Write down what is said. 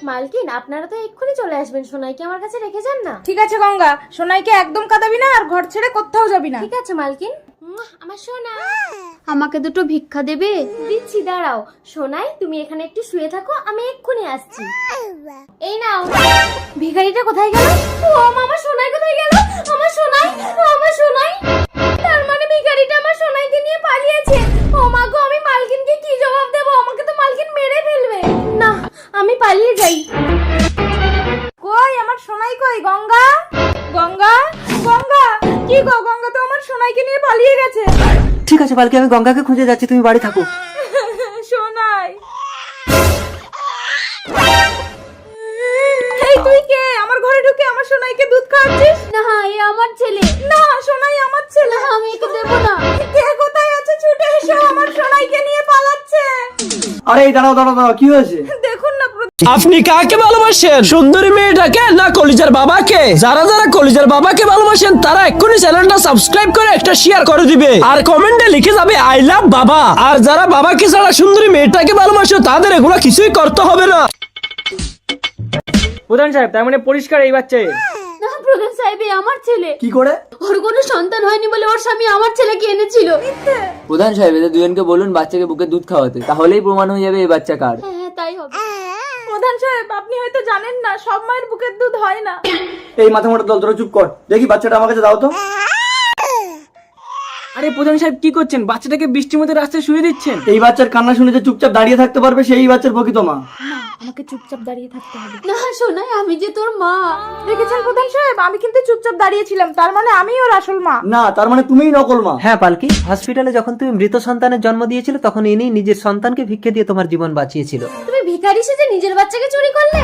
মালকিন, আপনারা তো এক্ষুনি চলে আসবেন, সোনাইকে আমার কাছে রেখে যান না। ঠিক আছে গঙ্গা, সোনাইকে একদম কাঁদাবি না আর ঘর ছেড়ে কোথাও যাবি না। ঠিক আছে মালকিন। আমার সোনা, আমাকে দুটো ভিক্ষা দেবে? দিচ্ছি, দাঁড়াও। সোনাই, তুমি এখানে একটু শুয়ে থাকো, আমি এক্ষুনি আসছি। এই নাও। ভিখারিটা কোথায় গেল? ও আমার সোনাই কোথায় গেল? আমার সোনাই, আমার সোনাই। তার মানে ভিখারিটা আমার সোনাইকে নিয়ে পালিয়েছে। ও মা গো, আমি মালকিনকে কি জবাব দেব? আমাকে তো মালকিন মেরে ফেলবে। না, আমি পালিয়ে যাই। কই আমার সোনাই কই? গঙ্গা, গঙ্গা, গঙ্গা, কি গো? গঙ্গা তো আমার সোনাইকে নিয়ে পালিয়ে গেছে। ঠিক আছে পালকি, আমি গঙ্গাকে খুঁজে যাচ্ছি, তুমি বাড়ি থাকো। সোনাই, এই তুই কে? আমার ঘরে ঢুকে আমার সোনাইকে দুধ খাওয়াচ্ছিস? না, এ আমার ছেলে। না, সোনাই আমার ছেলে। আমি একে দেবো না। কে কোথায় আছে? ছুটে এসো, আমার সোনাইকে নিয়ে পালাচ্ছে। আরে দাঁড়াও দাঁড়াও দাঁড়াও, কি হয়েছে? দেখুন না, আপনি কাকে ভালোবাসেন, সুন্দরী মেয়েটাকে না কলিজার বাবাকে? যারা যারা কলিজার বাবাকে ভালোবাসেন তারা এক্ষুনি চ্যানেলটা সাবস্ক্রাইব করে একটা শেয়ার করে দিবে আর কমেন্টে লিখে যাবে আই লাভ বাবা। আর যারা বাবাকে ছাড়া সুন্দরী মেয়েটাকে ভালোবাসে তাদের এগুলো কিছুই করতে হবে না। প্রধান সাহেব, তার মানে পরিষ্কার এই বাচ্চা। না প্রধান সাহেব, এ আমার ছেলে। কি করে? ওর কোনো সন্তান হয়নি বলে ওর স্বামী আমার ছেলেকে এনেছিল। প্রধান সাহেব, এদের দুজনকে বলুন বাচ্চাকে বুকে দুধ খাওয়াতে, তাহলেই প্রমাণ হয়ে যাবে এই বাচ্চা কার। হ্যাঁ, তাই হবে। প্রধান সাহেব, আপনি হয়তো জানেন না, সব মায়ের বুকের দুধ হয় না। এই মাথা মোটা দল, তোরা চুপ কর, দেখি বাচ্চাটা আমার কাছে দাও তো। আরে প্রধান সাহেব, কি করছেন? বাচ্চাটাকে বৃষ্টির মধ্যে রাস্তায় শুয়ে দিচ্ছেন। এই বাচ্চার কান্না শুনে যে চুপচাপ দাঁড়িয়ে থাকতে পারবে সেই বাচ্চার প্রকৃত মা। আমাকে চুপচাপ দাঁড়িয়ে থাকতে হবে। না সোনাই, আমি যে তোর মা। দেখেছেন প্রধান সাহেব, আমি কিন্তু চুপচাপ দাঁড়িয়েছিলাম, তার মানে আমি ওর আসল মা। না, তার মানে তুমিই নকল মা। হ্যাঁ পালকি, হসপিটালে যখন তুমি মৃত সন্তানের জন্ম দিয়েছিল তখন ইনি নিজের সন্তানকে ভিক্ষে দিয়ে তোমার জীবন বাঁচিয়েছিল। তুমি ভিখারি সেজে নিজের বাচ্চাকে চুরি করলে?